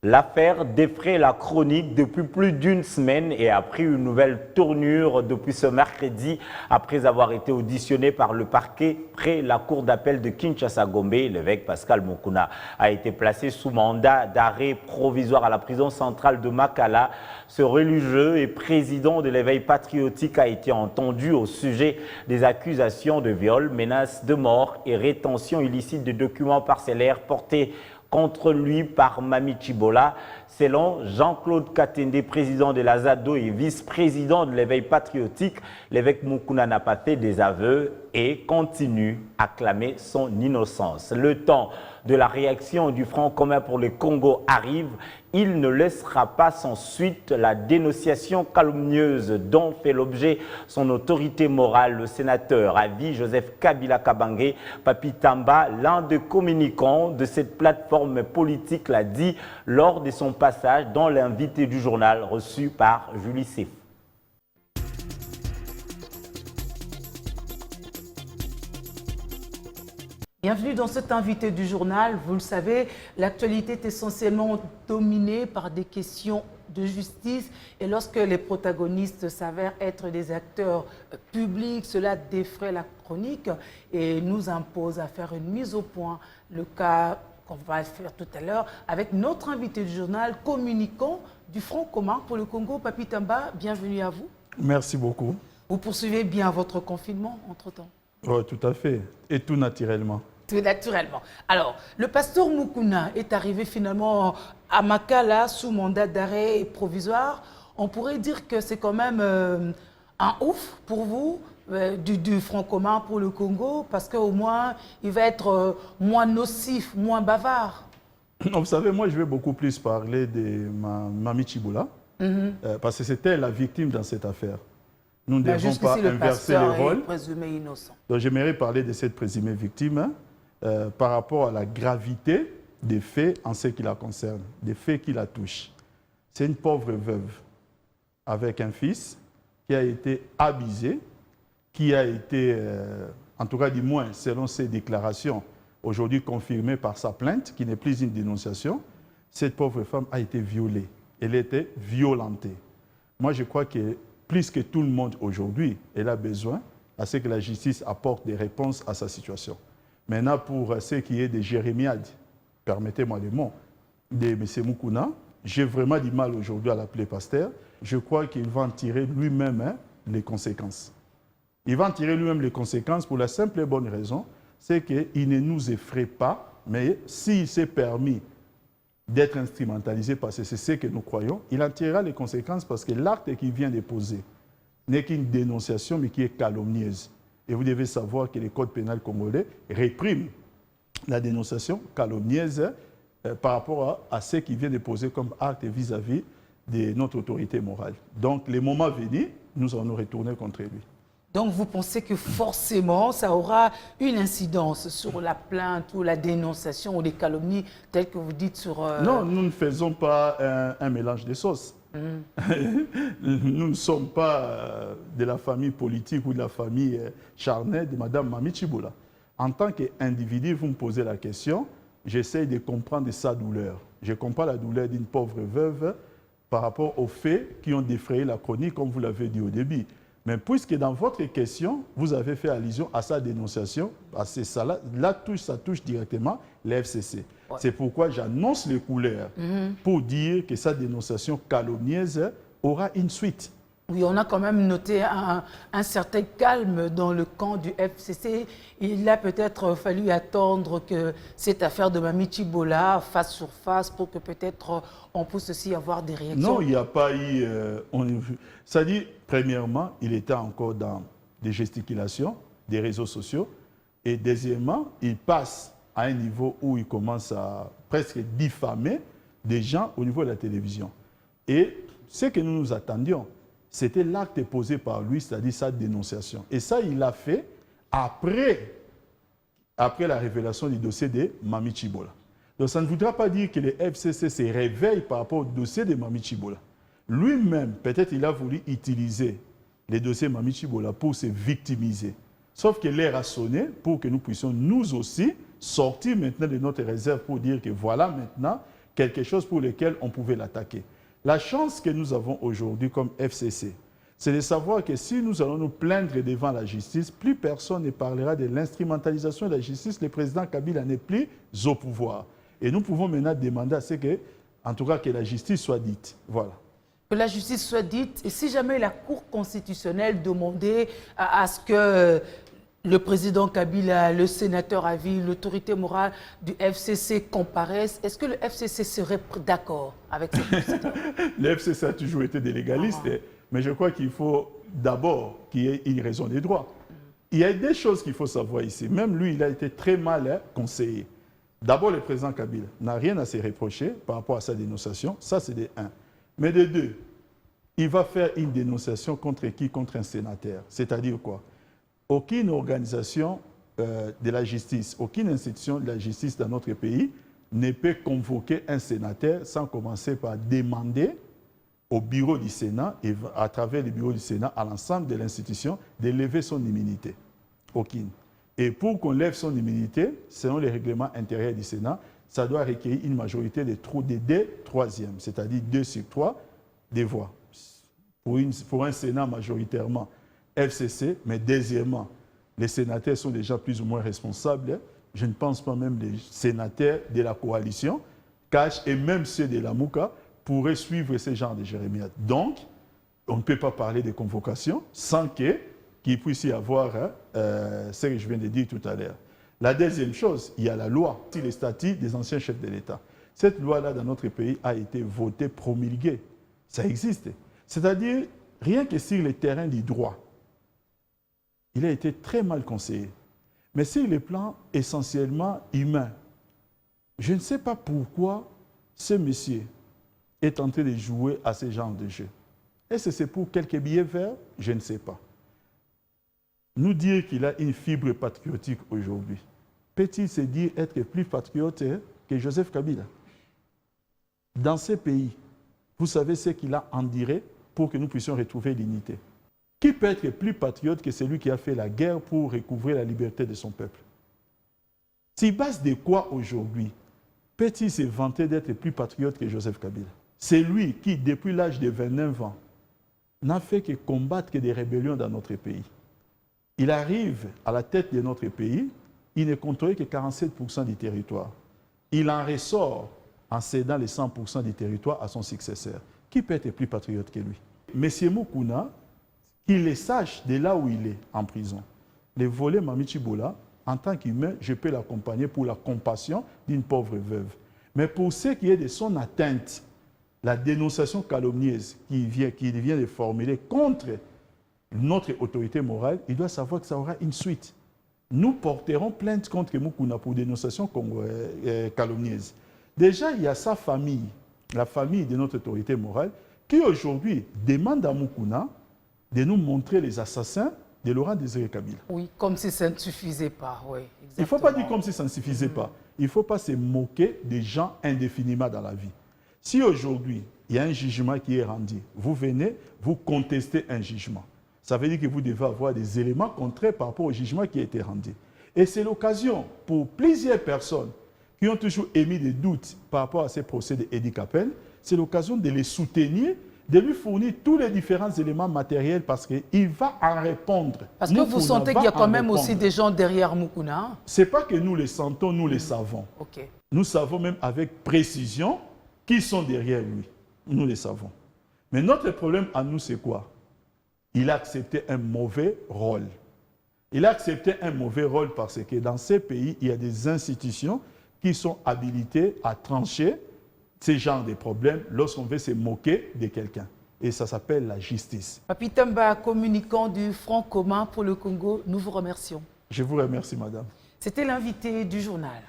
L'affaire défraie la chronique depuis plus d'une semaine et a pris une nouvelle tournure depuis ce mercredi après avoir été auditionné par le parquet près la cour d'appel de Kinshasa-Gombe. L'évêque Pascal Mukuna a été placé sous mandat d'arrêt provisoire à la prison centrale de Makala. Ce religieux et président de l'éveil patriotique a été entendu au sujet des accusations de viol, menaces de mort et rétention illicite de documents parcellaires portés contre lui par Mami Chibola. Selon Jean-Claude Katende, président de la ZADO et vice-président de l'éveil patriotique, l'évêque Mukuna n'a pas fait des aveux et continue à clamer son innocence. Le temps de la réaction du Front commun pour le Congo arrive. Il ne laissera pas sans suite la dénonciation calomnieuse dont fait l'objet son autorité morale. Le sénateur à vie Joseph Kabila Kabange Papi Tamba, l'un des communicants de cette plateforme politique, l'a dit lors de son passage dans l'invité du journal reçu par Julie Sef. Bienvenue dans cet invité du journal. Vous le savez, l'actualité est essentiellement dominée par des questions de justice et lorsque les protagonistes s'avèrent être des acteurs publics, cela défraie la chronique et nous impose à faire une mise au point. Le cas qu'on va faire tout à l'heure avec notre invité du journal, communicant du Front commun pour le Congo, Papi Tamba. Bienvenue à vous. Merci beaucoup. Vous poursuivez bien votre confinement entre-temps? Oui, tout à fait. Et tout naturellement. Tout naturellement. Alors, le pasteur Mukuna est arrivé finalement à Makala sous mandat d'arrêt provisoire. On pourrait dire que c'est quand même un ouf pour vous du Front commun pour le Congo parce qu'au moins, il va être moins nocif, moins bavard. Vous savez, moi, je vais beaucoup plus parler de Mami Chibola parce que c'était la victime dans cette affaire. Nous ne devons pas inverser les rôles. Présumé innocent. Donc, j'aimerais parler de cette présumée victime par rapport à la gravité des faits en ce qui la concerne, des faits qui la touchent. C'est une pauvre veuve avec un fils qui a été abusé, qui a été, en tout cas du moins selon ses déclarations, aujourd'hui confirmée par sa plainte, qui n'est plus une dénonciation. Cette pauvre femme a été violée, elle a été violentée. Moi, je crois que plus que tout le monde aujourd'hui, elle a besoin à ce que la justice apporte des réponses à sa situation. Maintenant, pour ce qui est de jérémiades, permettez-moi le mot, de M. Mukuna, j'ai vraiment du mal aujourd'hui à l'appeler pasteur. Je crois qu'il va en tirer lui-même les conséquences. Il va en tirer lui-même les conséquences pour la simple et bonne raison, c'est qu'il ne nous effraie pas, mais s'il s'est permis d'être instrumentalisé parce que c'est ce que nous croyons, il en tirera les conséquences parce que l'acte qu'il vient de poser n'est qu'une dénonciation mais qui est calomnieuse. Et vous devez savoir que le code pénal congolais réprime la dénonciation calomnieuse par rapport à ce qu'il vient de poser comme acte vis-à-vis de notre autorité morale. Donc, le moment venu, nous allons nous retourner contre lui. Donc, vous pensez que forcément, ça aura une incidence sur la plainte ou la dénonciation ou les calomnies telles que vous dites sur... Non, nous ne faisons pas un mélange de sauces. Nous ne sommes pas de la famille politique ou de la famille charnelle de Mme Mami Chibola. En tant qu'individu, vous me posez la question, j'essaie de comprendre sa douleur. Je comprends la douleur d'une pauvre veuve par rapport aux faits qui ont défrayé la chronique, comme vous l'avez dit au début. Mais puisque dans votre question, vous avez fait allusion à sa dénonciation, à ça touche directement l'FCC. Ouais. C'est pourquoi j'annonce les couleurs pour dire que sa dénonciation calomnieuse aura une suite. Oui, on a quand même noté un certain calme dans le camp du FCC. Il a peut-être fallu attendre que cette affaire de Mami Chibola fasse surface pour que peut-être on puisse aussi avoir des réactions. Non, il n'y a pas eu... ça dit, premièrement, il était encore dans des gesticulations, des réseaux sociaux. Et deuxièmement, il passe à un niveau où il commence à presque diffamer des gens au niveau de la télévision. Et ce que nous nous attendions, c'était l'acte posé par lui, c'est-à-dire sa dénonciation. Et ça, il l'a fait après la révélation du dossier de Mami Chibola. Donc ça ne voudra pas dire que le FCC se réveille par rapport au dossier de Mami Chibola. Lui-même, peut-être il a voulu utiliser les dossiers Mami Chibola pour se victimiser. Sauf que l'heure a sonné pour que nous puissions nous aussi sortir maintenant de notre réserve pour dire que voilà maintenant quelque chose pour lequel on pouvait l'attaquer. La chance que nous avons aujourd'hui comme FCC, c'est de savoir que si nous allons nous plaindre devant la justice, plus personne ne parlera de l'instrumentalisation de la justice. Le président Kabila n'est plus au pouvoir. Et nous pouvons maintenant demander à ce que, en tout cas, que la justice soit dite. Voilà. Que la justice soit dite. Et si jamais la Cour constitutionnelle demandait à ce que le président Kabila, le sénateur à vie, l'autorité morale du FCC comparaissent, est-ce que le FCC serait d'accord avec cette procédure? Le FCC a toujours été des légalistes, mais je crois qu'il faut d'abord qu'il y ait une raison des droits. Il y a des choses qu'il faut savoir ici. Même lui, il a été très mal conseillé. D'abord, le président Kabila n'a rien à se reprocher par rapport à sa dénonciation. Ça, c'est de 1. Mais de 2, il va faire une dénonciation contre qui? Contre un sénateur. C'est-à-dire quoi? Aucune organisation de la justice, aucune institution de la justice dans notre pays ne peut convoquer un sénateur sans commencer par demander au bureau du Sénat et à travers le bureau du Sénat à l'ensemble de l'institution de lever son immunité. Aucune. Et pour qu'on lève son immunité, selon les règlements intérieurs du Sénat, ça doit requérir une majorité de 2 troisièmes, c'est-à-dire 2 sur 3 des voix. Pour un Sénat majoritairement FCC, mais deuxièmement, les sénateurs sont déjà plus ou moins responsables. Je ne pense pas même les sénateurs de la coalition, Cash et même ceux de la Mouka pourraient suivre ce genre de jérémiades. Donc, on ne peut pas parler de convocation sans qu'il puisse y avoir ce que je viens de dire tout à l'heure. La deuxième chose, il y a la loi, les statuts des anciens chefs de l'État. Cette loi-là, dans notre pays, a été votée, promulguée. Ça existe. C'est-à-dire, rien que sur le terrain du droit, il a été très mal conseillé. Mais sur le plan essentiellement humain, je ne sais pas pourquoi ce monsieur est en train de jouer à ce genre de jeu. Est-ce que c'est pour quelques billets verts? Je ne sais pas. Nous dire qu'il a une fibre patriotique aujourd'hui, peut-il se dire être plus patriote que Joseph Kabila? Dans ces pays, vous savez ce qu'il a enduré pour que nous puissions retrouver l'unité. Qui peut être plus patriote que celui qui a fait la guerre pour recouvrer la liberté de son peuple? Sur base de quoi aujourd'hui peut-il se vanter d'être plus patriote que Joseph Kabila? C'est lui qui, depuis l'âge de 29 ans, n'a fait que combattre des rébellions dans notre pays. Il arrive à la tête de notre pays, il ne contrôlait que 47% du territoire. Il en ressort en cédant les 100% du territoire à son successeur. Qui peut être plus patriote que lui? Monsieur Mukuna, qu'il le sache de là où il est en prison. Le volet Mamichi Bola, en tant qu'humain, je peux l'accompagner pour la compassion d'une pauvre veuve. Mais pour ce qui est de son atteinte, la dénonciation calomnieuse qu'il vient de formuler contre notre autorité morale, il doit savoir que ça aura une suite. Nous porterons plainte contre Mukuna pour dénonciation calomnieuse. Déjà, il y a sa famille, la famille de notre autorité morale, qui aujourd'hui demande à Mukuna de nous montrer les assassins de Laurent Désiré Kabila. Oui, comme si ça ne suffisait pas. Oui, il ne faut pas dire comme si ça ne suffisait pas. Il ne faut pas se moquer des gens indéfiniment dans la vie. Si aujourd'hui, il y a un jugement qui est rendu, vous venez, vous contestez un jugement. Ça veut dire que vous devez avoir des éléments contraires par rapport au jugement qui a été rendu. Et c'est l'occasion pour plusieurs personnes qui ont toujours émis des doutes par rapport à ces procès d'Edi Capel, c'est l'occasion de les soutenir, de lui fournir tous les différents éléments matériels parce qu'il va en répondre. Parce que vous sentez qu'il y a quand même aussi des gens derrière Mukuna. Ce n'est pas que nous les sentons, nous les savons. Okay. Nous savons même avec précision qui sont derrière lui. Nous les savons. Mais notre problème à nous, c'est quoi? Il a accepté un mauvais rôle. Il a accepté un mauvais rôle parce que dans ces pays, il y a des institutions qui sont habilitées à trancher ce genre de problèmes lorsqu'on veut se moquer de quelqu'un. Et ça s'appelle la justice. Papi Tamba, communicant du Front commun pour le Congo, nous vous remercions. Je vous remercie, madame. C'était l'invité du journal.